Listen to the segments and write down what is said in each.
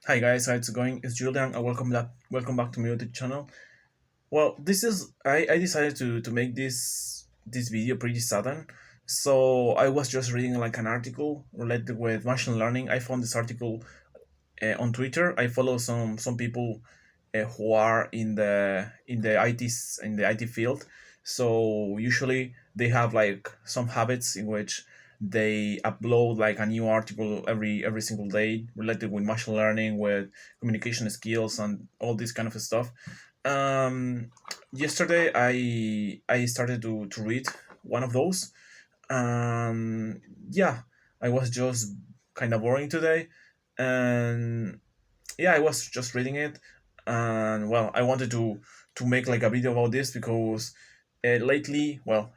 Hi guys, how's it going? It's Julian and welcome back to my YouTube channel. Well, I decided to make this video pretty sudden. So I was just reading like an article related with machine learning. I found this article on Twitter. I follow some people who are in the IT field. So usually they have like some habits in which they upload like a new article every single day related with machine learning, with communication skills, and all this kind of stuff. Um, Yesterday I started to read one of those. Um, yeah, I was just kind of boring today, and yeah, I was just reading it, and well, I wanted to make like a video about this because lately, well,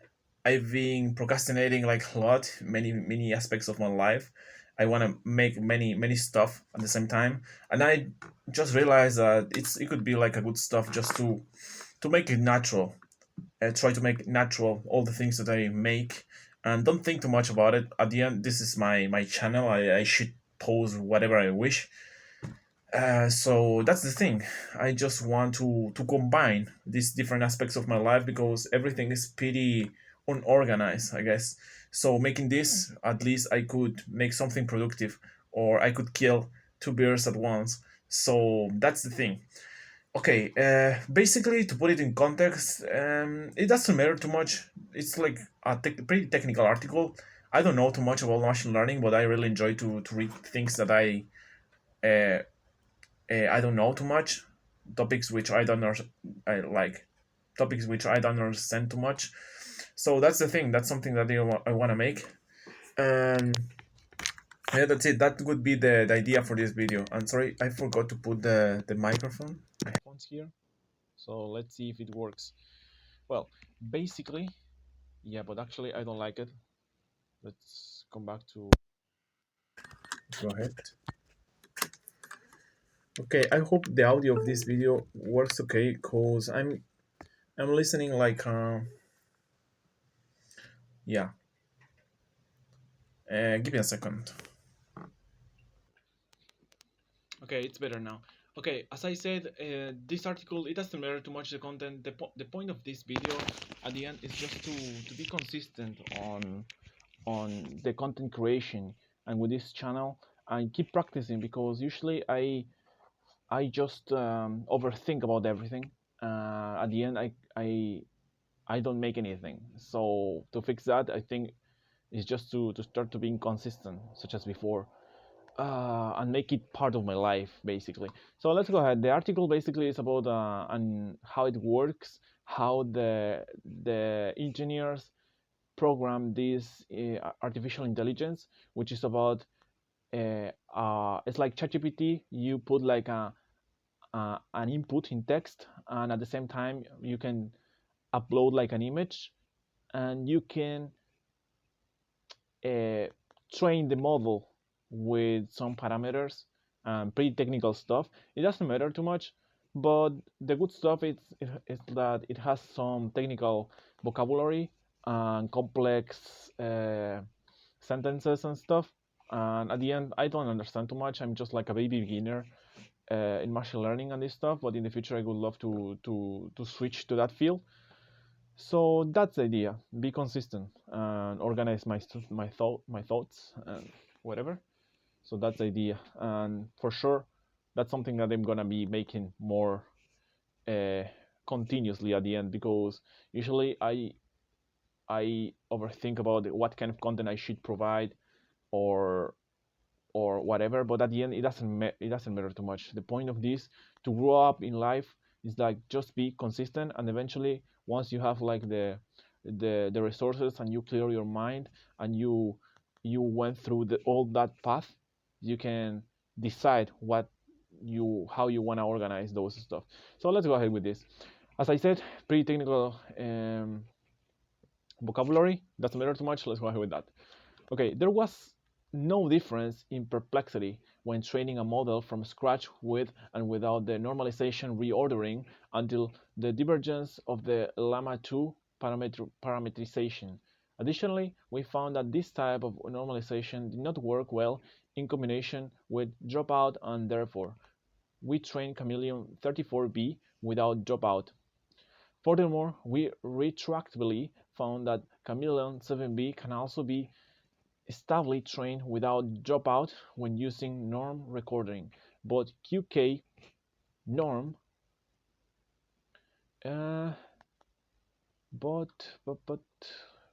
I've been procrastinating like a lot, many aspects of my life. I want to make many stuff at the same time, and I just realized that it could be like a good stuff just to make it natural. Try to make natural all the things that I make, and don't think too much about it. At the end, this is my channel. I should post whatever I wish. So that's the thing. I just want to combine these different aspects of my life because everything is pretty unorganized, I guess. So making this, at least I could make something productive, or I could kill two birds at once. So that's the thing. Okay, basically to put it in context, it doesn't matter too much. It's like a pretty technical article. I don't know too much about machine learning, but I really enjoy to read things that uh, I don't know too much, topics which I like, topics which I don't understand too much. So that's the thing. That's something that I want to make, and yeah, that's it. That would be the idea for this video. And sorry, I forgot to put the microphone. Phones here. So let's see if it works. Well, basically, yeah, but actually I don't like it. Let's come back to. Go ahead. Okay, I hope the audio of this video works okay, cause I'm listening like yeah. Give me a second. Okay, it's better now. Okay, as I said, this article, it doesn't matter too much the content. The point of this video at the end is just to be consistent on the content creation and with this channel and keep practicing because usually I just overthink about everything. At the end, I don't make anything. So to fix that, I think is just to start to being consistent, such as before, and make it part of my life, basically. So let's go ahead. The article basically is about and how it works, how the engineers program this artificial intelligence, which is about it's like ChatGPT. You put like an input in text, and at the same time you can upload like an image, and you can uh, train the model with some parameters and pretty technical stuff. It doesn't matter too much, but the good stuff is that it has some technical vocabulary and complex sentences and stuff. And at the end, I don't understand too much. I'm just like a baby beginner in machine learning and this stuff. But in the future, I would love to switch to that field. So that's the idea. Be consistent and organize my thoughts and whatever. So that's the idea, and for sure, that's something that I'm gonna be making more uh, continuously at the end because usually I overthink about what kind of content I should provide or or whatever. But at the end, it doesn't matter too much. The point of this to grow up in life is like just be consistent, and eventually, once you have like the resources and you clear your mind and you went through all that path, you can decide what you how you want to organize those stuff. So let's go ahead with this. As I said, pretty technical vocabulary doesn't matter too much. Let's go ahead with that. Okay, there was no difference in perplexity when training a model from scratch with and without the normalization reordering until the divergence of the Llama 2 parameterization. Additionally, we found that this type of normalization did not work well in combination with dropout, and therefore we train Chameleon 34B without dropout. Furthermore, we retroactively found that Chameleon 7B can also be stably trained without dropout when using norm recording, but QK norm uh, but but but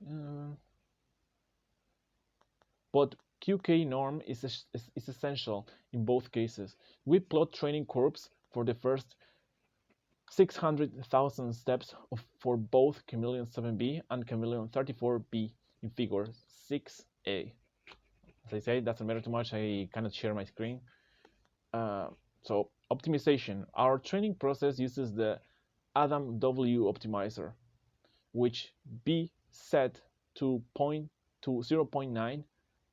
uh, but QK norm is essential in both cases. We plot training curves for the first 600,000 steps for both Chameleon 7B and Chameleon 34B in figure 6A. As I say, doesn't matter too much, I cannot share my screen. So optimization. Our training process uses the Adam W optimizer, which B set to 0.9,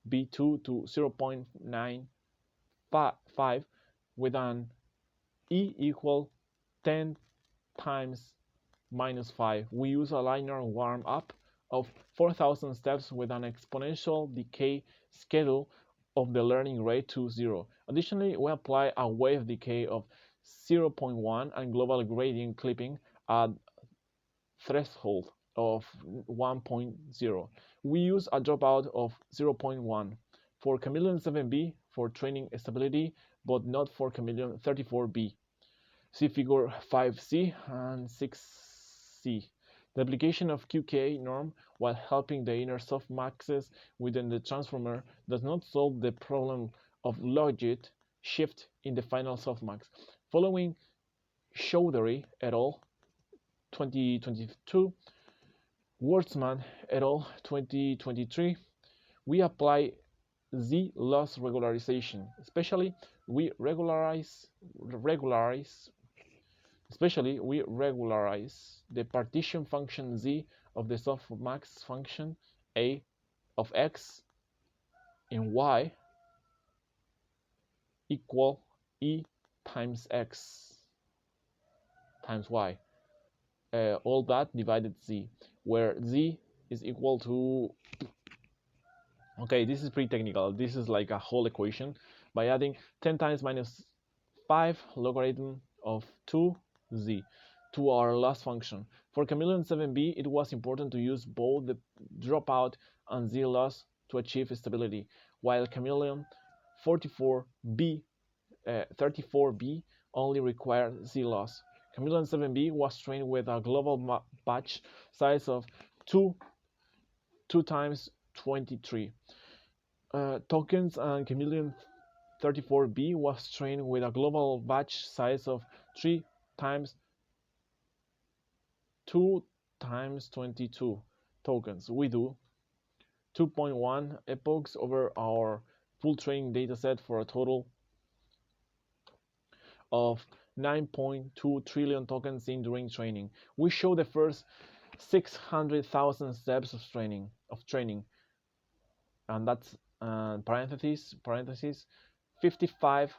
B2 to 0.95 with an E equal 10 times minus 5. We use a linear warm up of 4,000 steps with an exponential decay schedule of the learning rate to 0. Additionally, we apply a wave decay of 0.1 and global gradient clipping at threshold of 1.0. We use a dropout of 0.1 for Chameleon 7B for training stability, but not for Chameleon 34B. See figure 5C and 6C. The application of QK norm while helping the inner softmaxes within the transformer does not solve the problem of logit shift in the final softmax. Following Chowdhury et al. 2022, Wordsman et al. 2023, we apply Z loss regularization. Especially, we regularize the partition function Z of the softmax function A of X in Y equal E times X times Y. All that divided Z, where Z is equal to, okay, this is pretty technical. This is like a whole equation by adding 10 times minus 5 logarithm of 2Z to our loss function. For Chameleon 7B, it was important to use both the dropout and Z loss to achieve stability, while Chameleon 34B only required Z loss. Chameleon 7B was trained with a global batch size of 2 times 23 tokens, and Chameleon 34B was trained with a global batch size of 3 times 2 times 22 tokens. We do 2.1 epochs over our full training dataset for a total of 9.2 trillion tokens seen during training. We show the first 600,000 steps of training, and that's parentheses 55%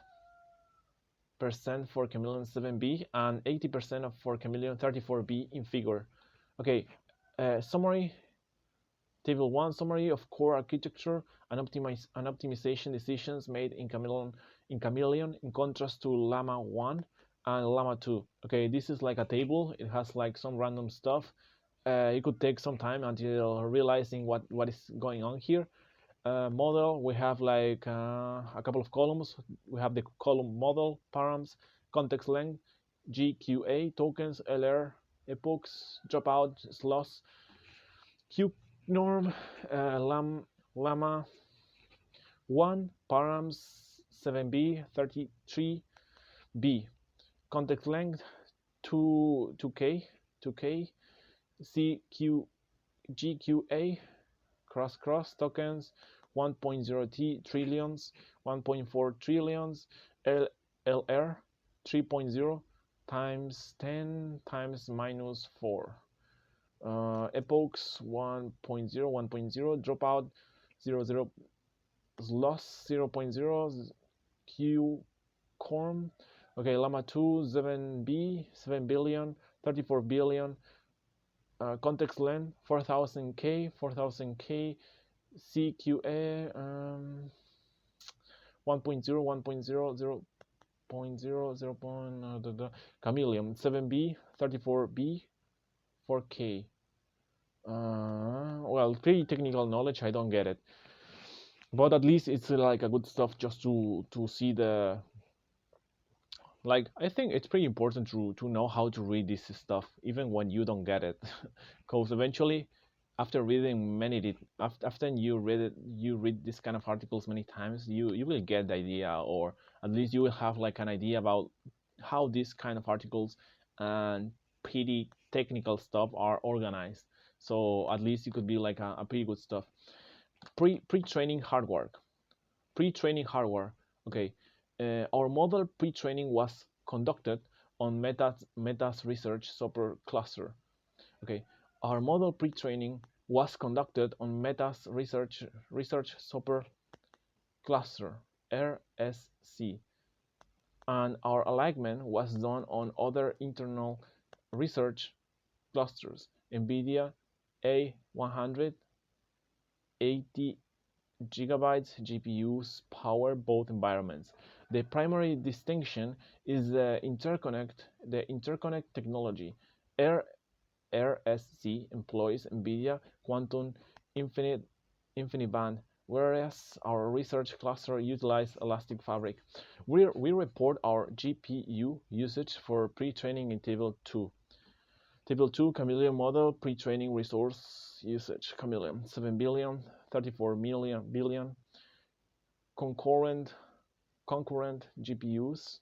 for Chameleon 7B and 80% for Chameleon 34B in figure. Okay, summary. Table 1 summary of core architecture and optimization decisions made in Chameleon in contrast to Llama 1 and Llama 2. Okay, this is like a table. It has like some random stuff. It could take some time until realizing what is going on here. Model, we have like a couple of columns. We have the column model, params, context length, GQA, tokens, LR, epochs, dropout, slots, Q norm, llama 1, params 7B, 33B, context length 2K, CQ, GQA, cross tokens 1.0 trillions, 1.4 trillions, LR 3.0 times 10 times minus 4. Epochs 1.0, dropout 0, loss 0.0, Q corm. Okay, Llama 2, 7B, 7 billion, 34 billion, context length 4000K, CQA, 1.0, 1.0, 0.0, 0. Chameleon 7B, 34B, 4K. Well, pretty technical knowledge. I don't get it, but at least it's like a good stuff just to see the, like, I think it's pretty important to know how to read this stuff even when you don't get it, because eventually, after reading after you read it, you read this kind of articles many times, you will get the idea, or at least you will have like an idea about how these kind of articles and pretty technical stuff are organized. So at least it could be like a pretty good stuff. Pre-training hardware. Pre-training hardware. Okay, our model pre-training was conducted on Meta's research supercluster. Okay, our model pre-training was conducted on Meta's research supercluster (RSC), and our alignment was done on other internal research clusters, NVIDIA A100, 80 gigabytes GPUs power both environments. The primary distinction is the interconnect technology. RSC employs NVIDIA Quantum Infinite InfiniBand, whereas our research cluster utilizes Elastic Fabric. We report our GPU usage for pre-training in Table 2. Table 2, Chameleon model, pre-training resource usage. Chameleon, 7 billion, 34 billion, concurrent GPUs,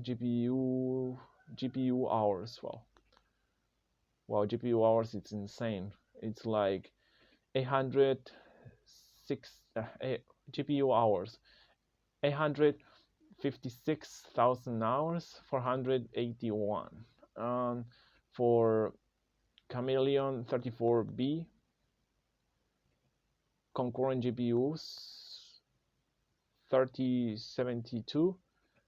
GPU hours. Wow, GPU hours, it's insane. It's like 806 GPU hours, 856,000 hours, 481. For Chameleon 34B, concurrent GPUs 3072,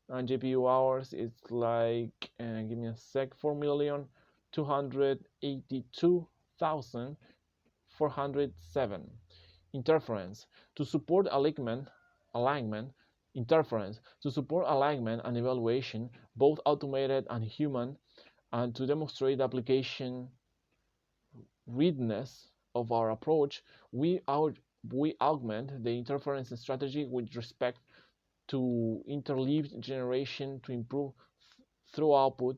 and GPU hours it's like give me a sec, 4,282,407. Interference to support alignment interference to support alignment and evaluation, both automated and human, and to demonstrate the application readiness of our approach, we augment the interference strategy with respect to interleaved generation to improve throughput,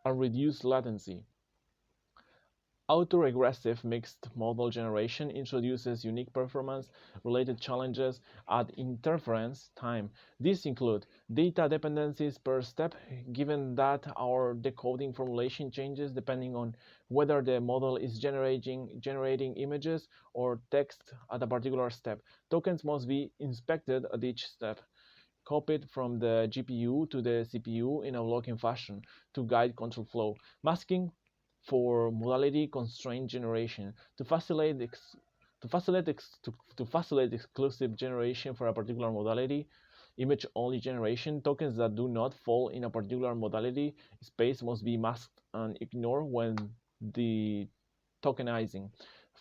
and reduce latency. Autoregressive mixed-modal generation introduces unique performance-related challenges at interference time. These include data dependencies per step, given that our decoding formulation changes depending on whether the model is generating images or text at a particular step. Tokens must be inspected at each step, copied from the GPU to the CPU in a blocking fashion to guide control flow. Masking for modality constraint generation to facilitate exclusive generation for a particular modality. Image only generation, tokens that do not fall in a particular modality space must be masked and ignored when the tokenizing.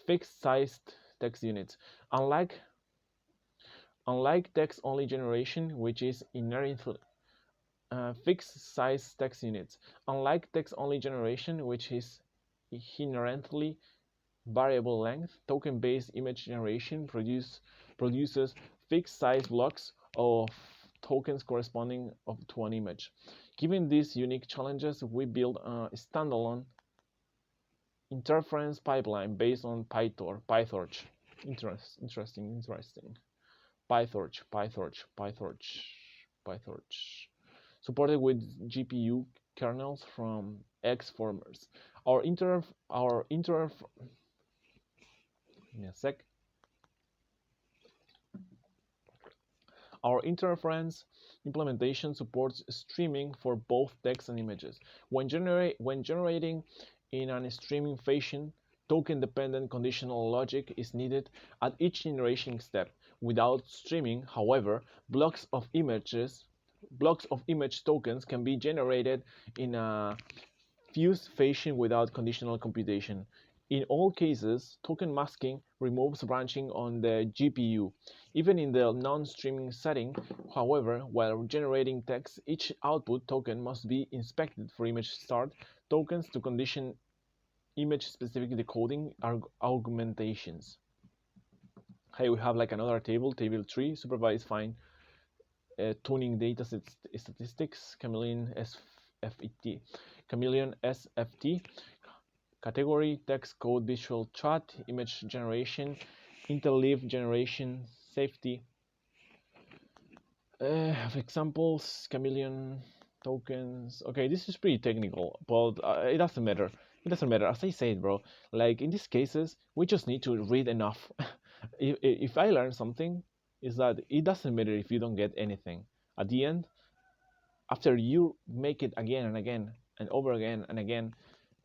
Fixed sized text units. Unlike text only generation, which is inherently fixed size text units. Unlike text-only generation, which is inherently variable length, token-based image generation produces fixed size blocks of tokens corresponding to an image. Given these unique challenges, we build a standalone interference pipeline based on PyTorch. Interesting. PyTorch. Supported with GPU kernels from X formers. Our inter Give me a sec. Our interference implementation supports streaming for both text and images. When generating in an streaming fashion, token-dependent conditional logic is needed at each generation step. Without streaming, however, blocks of image tokens can be generated in a fused fashion without conditional computation. In all cases, token masking removes branching on the GPU. Even in the non-streaming setting, however, while generating text, each output token must be inspected for image start tokens to condition image-specific decoding augmentations. Here we have like another table, table 3, supervised fine tuning dataset statistics, Chameleon SFT. Chameleon SFT category, text code, visual chat, image generation, interleave generation, safety. Examples, Chameleon tokens. Okay, this is pretty technical, but it doesn't matter. It doesn't matter. As I said, bro, like in these cases, we just need to read enough. If I learn something, is that it doesn't matter if you don't get anything. At the end, after you make it again and again and over again and again,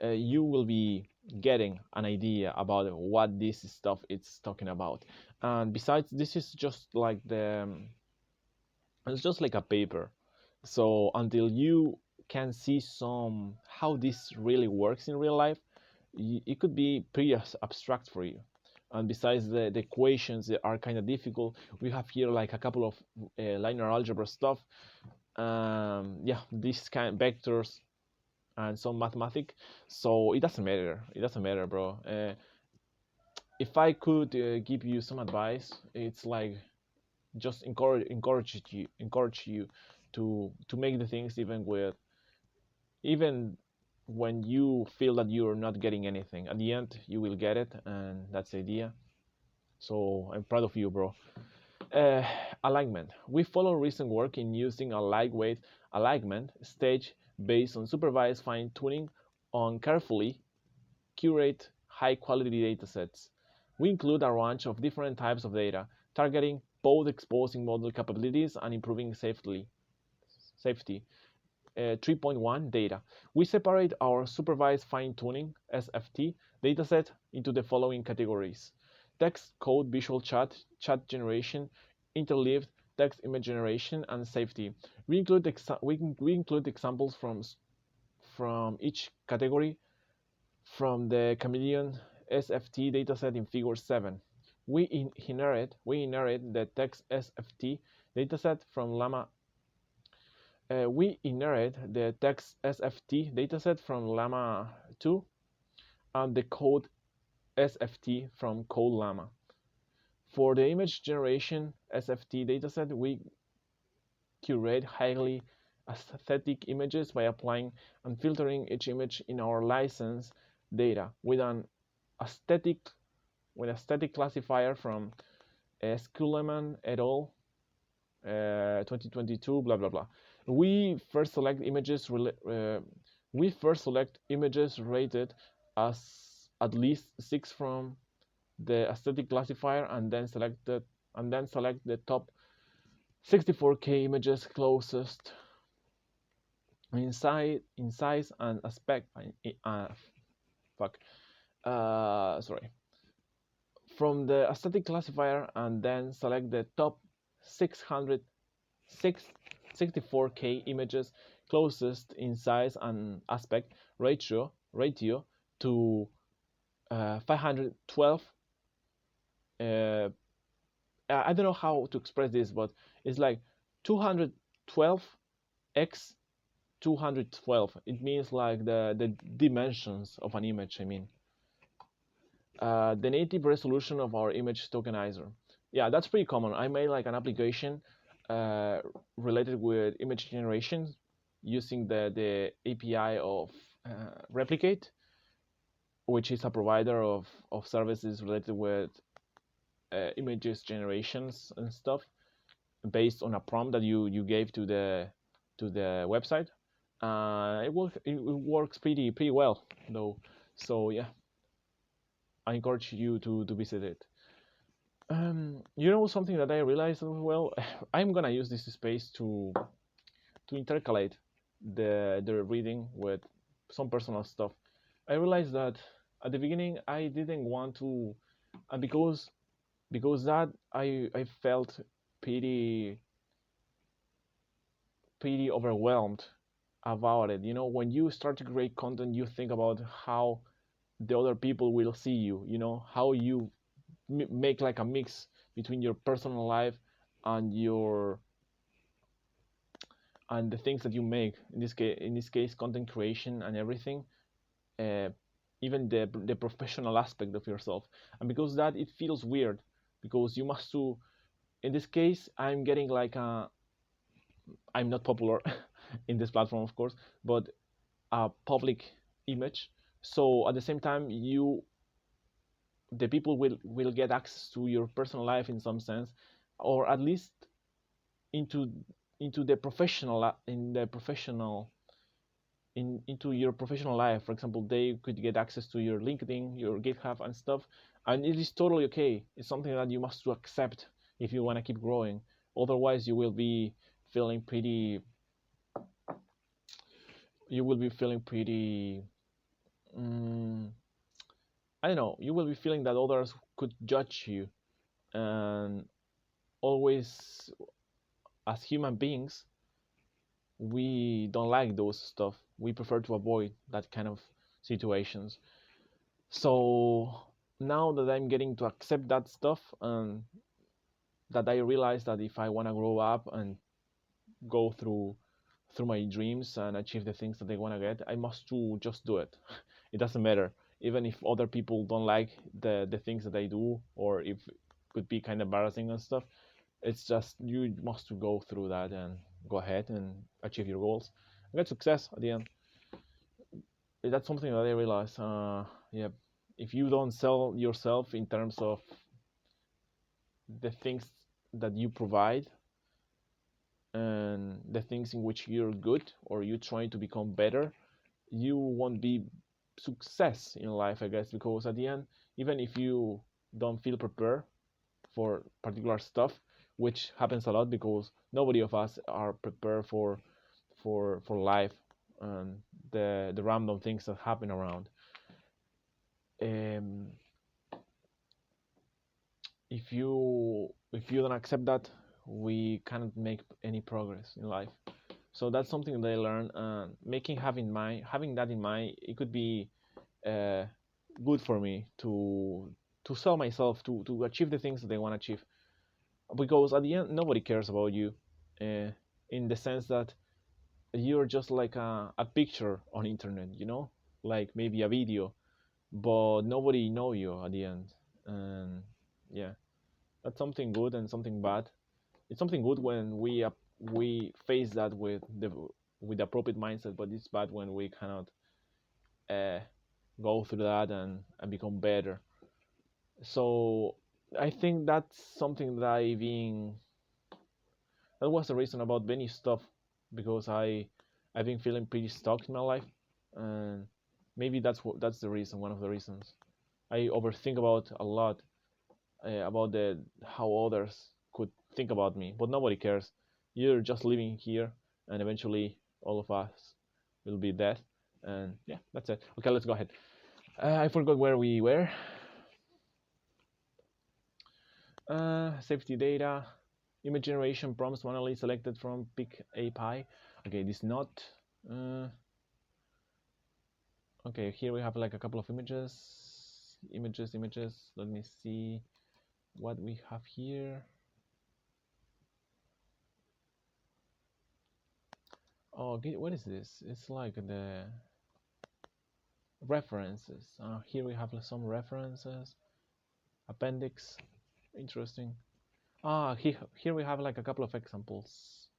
you will be getting an idea about what this stuff is talking about. And besides, this is just like it's just like a paper. So until you can see some how this really works in real life, it could be pretty abstract for you. And besides, the equations are kind of difficult. We have here like a couple of linear algebra stuff. Yeah, these kind of vectors and some mathematics. So it doesn't matter. It doesn't matter, bro. If I could give you some advice, it's like just encourage you to make the things even when you feel that you're not getting anything. At the end, you will get it, and that's the idea. So I'm proud of you, bro. Uh, Alignment. We follow recent work in using a lightweight alignment stage based on supervised fine tuning on carefully curate high quality datasets. We include a range of different types of data, targeting both exposing model capabilities and improving safety. 3.1 data. We separate our supervised fine-tuning (SFT) dataset into the following categories: text, code, visual chat, chat generation, interleaved text image generation, and safety. We include examples from each category from the Chameleon SFT dataset in Figure 7. We inherit the text SFT dataset from Llama. We inherit the text SFT dataset from Llama 2 and the code SFT from Code Llama. For the image generation SFT dataset, we curate highly aesthetic images by applying and filtering each image in our license data with an aesthetic classifier from Schuleman et al. 2022, blah blah blah. We first select images. We first select images rated as at least 6 from the aesthetic classifier, and then select the top 64K images closest in size and aspect. Fuck. Sorry. From the aesthetic classifier, and then select the top 64K images closest in size and aspect ratio to 512. I don't know how to express this, but it's like 212 x 212. It means like the dimensions of an image. I mean, the native resolution of our image tokenizer. Yeah, that's pretty common. I made like an application uh, related with image generation using the API of Replicate, which is a provider of services related with images generations and stuff based on a prompt that you gave to the website. It works pretty well though. So yeah, I encourage you to visit it. Something that I realized as well, I'm gonna use this space to intercalate the reading with some personal stuff. I realized that at the beginning I didn't want to, and because that I felt pretty pretty overwhelmed about it. When you start to create content, you think about how the other people will see you. You know how you make like a mix between your personal life and your and the things that you make. In this case, content creation and everything. Uh, Even the professional aspect of yourself, and because that it feels weird, because you must do. In this case, I'm getting like I'm not popular in this platform, of course, but a public image. So at the same time, the people will get access to your personal life in some sense, or at least into the professional in the professional into your professional life. For example, they could get access to your LinkedIn, your GitHub, and stuff, and it is totally okay. It's something that you must accept if you want to keep growing. Otherwise, you will be feeling pretty. You will be feeling pretty. Mm, I don't know. You will be feeling that others could judge you, and always, as human beings, we don't like those stuff. We prefer to avoid that kind of situations. So now that I'm getting to accept that stuff, and that I realize that if I want to grow up and go through my dreams and achieve the things that I want to get, I must to just do it. It doesn't matter, even if other people don't like the things that I do, or if it could be kind of embarrassing and stuff. It's just you must to go through that and go ahead and achieve your goals and get success at the end. That's something that I realize. Yeah, if you don't sell yourself in terms of the things that you provide and the things in which you're good, or you trying to become better, you won't be success in life, I guess, because at the end, even if you don't feel prepared for particular stuff, which happens a lot because nobody of us are prepared for life and the random things that happen around. Um, if you don't accept that, we cannot make any progress in life. So that's something that I learned. Having that in mind, it could be uh, good for me to sell myself to achieve the things that I want to achieve. Because at the end, nobody cares about you, uh, in the sense that you're just like a picture on internet, like maybe a video, but nobody know you at the end. And yeah, that's something good and something bad. It's something good when we face that with the appropriate mindset, but it's bad when we cannot uh, go through that and become better. So I think that's something that that was the reason about many stuff, because I've been feeling pretty stuck in my life, and maybe that's the reason, one of the reasons. I overthink about a lot, about the how others could think about me, but nobody cares. You're just living here, and eventually all of us will be dead. And yeah, that's it. Okay, let's go ahead. I forgot where we were. Safety data, image generation prompts manually selected from pick API. Okay, this not. Uh, okay, here we have like a couple of images. Let me see what we have here. Oh, okay, what is this? It's like the references. Here we have some references. Appendix. Interesting. Here we have like a couple of examples.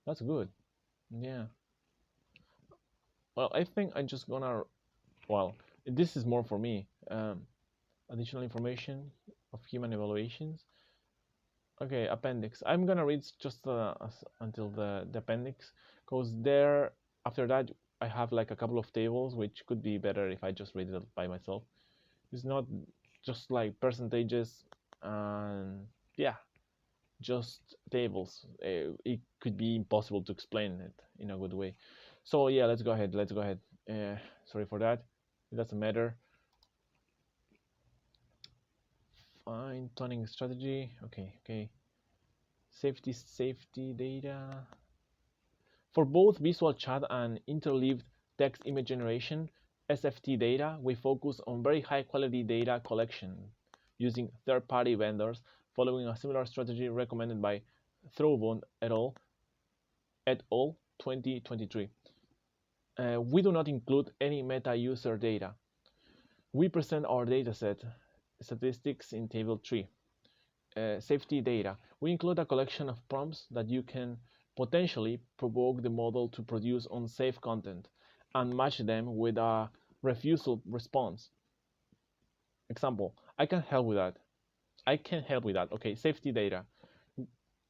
That's good. Yeah. Well, I think I'm just gonna. Well, this is more for me. Additional information of human evaluations. Okay, appendix. I'm gonna read just until the appendix, because there after that I have like a couple of tables, which could be better if I just read it by myself. It's not just like percentages and yeah, just tables. It could be impossible to explain it in a good way. So yeah, let's go ahead. Let's go ahead. Sorry for that. It doesn't matter. Fine tuning strategy. Okay. Safety data. For both visual chat and interleaved text image generation, SFT data, we focus on very high quality data collection using third-party vendors, following a similar strategy recommended by Throbon et al. 2023. We do not include any meta-user data. We present our dataset statistics in Table 3. Safety data. We include a collection of prompts that you can potentially provoke the model to produce unsafe content and match them with a refusal response. Example, I can help with that. I can help with that. Okay, safety data.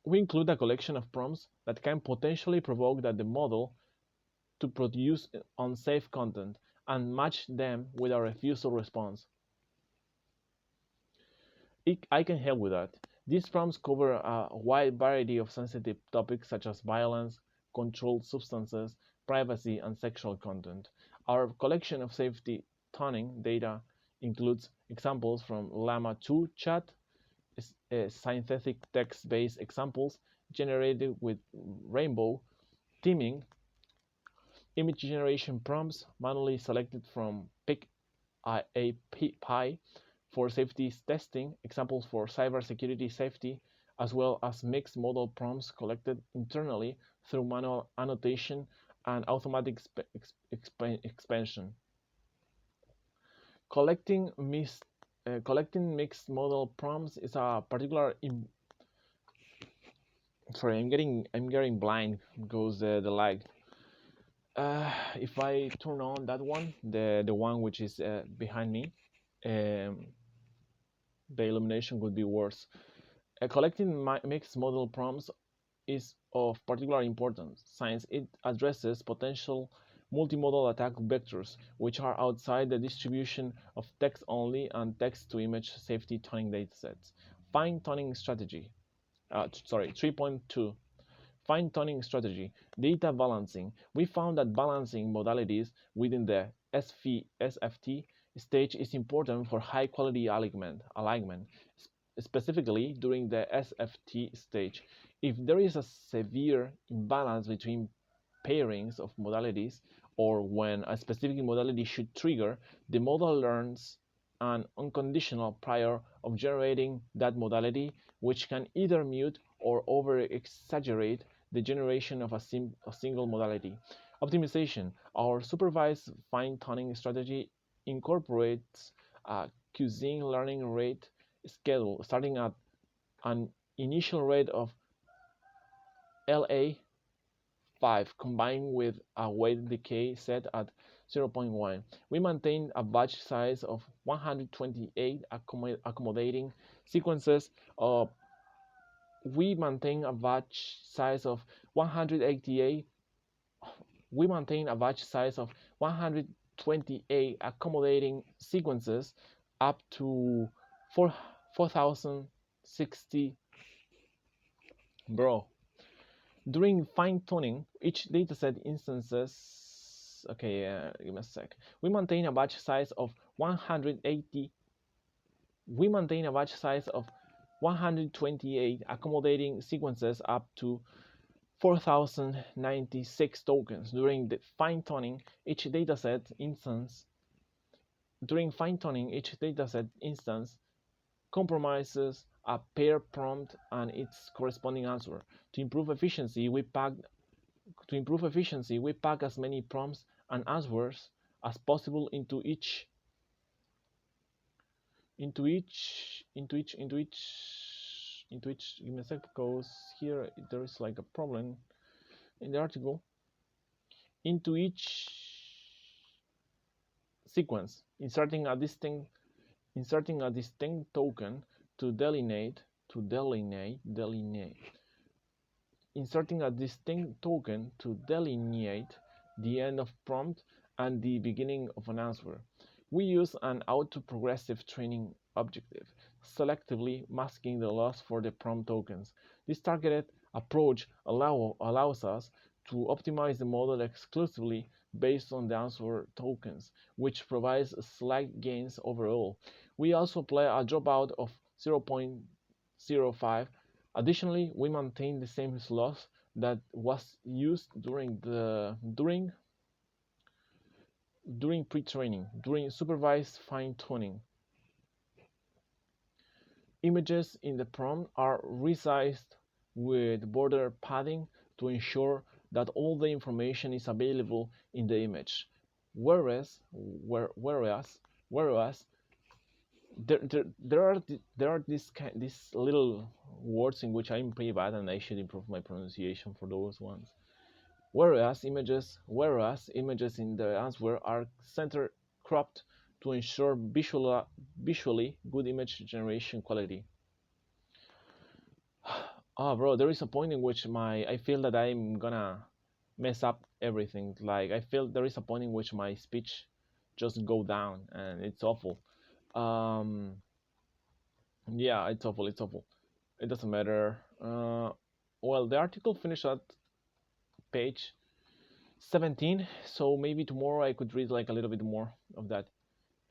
We include a collection of prompts that can potentially provoke that the model to produce unsafe content and match them with a refusal response. I can help with that. These prompts cover a wide variety of sensitive topics such as violence, controlled substances, privacy, and sexual content. Our collection of safety tuning data includes examples from Llama 2 chat, synthetic text-based examples generated with Rainbow, teaming, image generation prompts manually selected from Pick API for safety testing, examples for cybersecurity safety, as well as mixed modal prompts collected internally through manual annotation and automatic expansion. Collecting mixed modal prompts is a particular. Sorry, I'm getting blind because the lag. If I turn on that one, the one which is behind me, um, the illumination would be worse. Collecting mixed model prompts is of particular importance since it addresses potential multimodal attack vectors which are outside the distribution of text-only and text-to-image safety tuning datasets. Fine-tuning strategy. 3.2 Fine-tuning strategy, data balancing. We found that balancing modalities within the SFT stage is important for high-quality alignment, specifically during the SFT stage. If there is a severe imbalance between pairings of modalities, or when a specific modality should trigger, the model learns an unconditional prior of generating that modality, which can either mute or over-exaggerate the generation of a single modality. Optimization. Our supervised fine-tuning strategy incorporates a cuisine learning rate schedule starting at an initial rate of LA5 combined with a weight decay set at 0.1. We maintain a batch size of 128 accommodating sequences of we maintain a batch size of 188 we maintain a batch size of 128 accommodating sequences up to 4060. Bro, during fine-tuning each dataset instances okay give me a sec we maintain a batch size of 180 we maintain a batch size of 128 accommodating sequences up to 4096 tokens during the fine-tuning each dataset instance compromises a pair prompt and its corresponding answer. To improve efficiency, we pack as many prompts and answers as possible into each give me a sec because here there is like a problem in the article. Into each sequence, inserting a distinct token to delineate inserting a distinct token to delineate the end of prompt and the beginning of an answer. We use an auto-progressive training objective, selectively masking the loss for the prompt tokens. This targeted approach allows us to optimize the model exclusively based on the answer tokens, which provides slight gains overall. We also apply a dropout of 0.05. Additionally, we maintain the same loss that was used during during pre-training, during supervised fine-tuning. Images in the prompt are resized with border padding to ensure that all the information is available in the image. Whereas there are these little words in which I'm pretty bad and I should improve my pronunciation for those ones. Whereas images in the answer are center cropped to ensure visually good image generation quality. Oh, bro, there is a point in which I feel that I'm gonna mess up everything. Like I feel there is a point in which my speech just go down, and it's awful. Um, yeah, it's awful. It's awful. It doesn't matter. Well, the article finished at page 17, so maybe tomorrow I could read like a little bit more of that.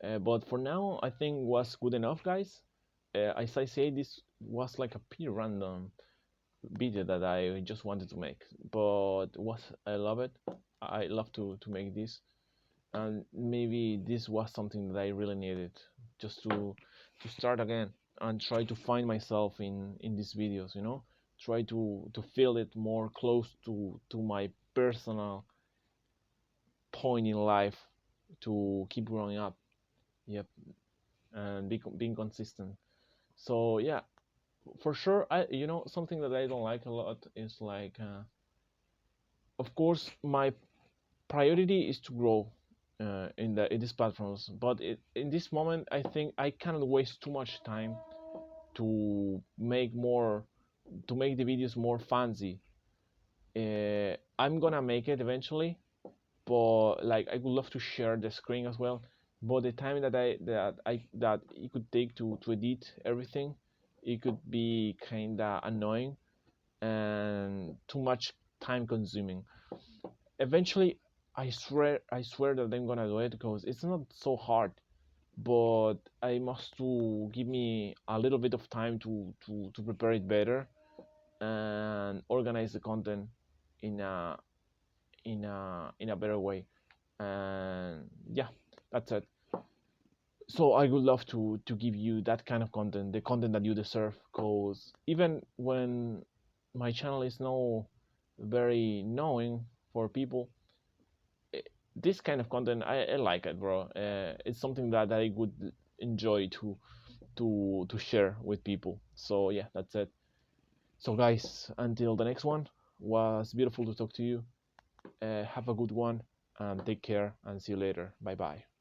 But for now, I think was good enough, guys. As I say, this was like a pretty random video that I just wanted to make, but was I love it. I love to make this, and maybe this was something that I really needed just to start again and try to find myself in these videos. Try to feel it more close to my personal point in life to keep growing up. Yep, and being consistent. So yeah, for sure. Something that I don't like a lot is like, of course, my priority is to grow in these platforms. But in this moment, I think I cannot waste too much time to make more to make the videos more fancy. I'm gonna make it eventually, but like I would love to share the screen as well. But the time that it could take to edit everything, it could be kinda annoying and too much time consuming. Eventually, I swear that I'm gonna do it because it's not so hard. But I must to give me a little bit of time to prepare it better and organize the content in a better way. And yeah, that's it. So I would love to give you that kind of content, the content that you deserve. Cause even when my channel is no very knowing for people, this kind of content I like it, bro. It's something that I would enjoy to share with people. So yeah, that's it. So guys, until the next one, was beautiful to talk to you. Have a good one and take care and see you later. Bye bye.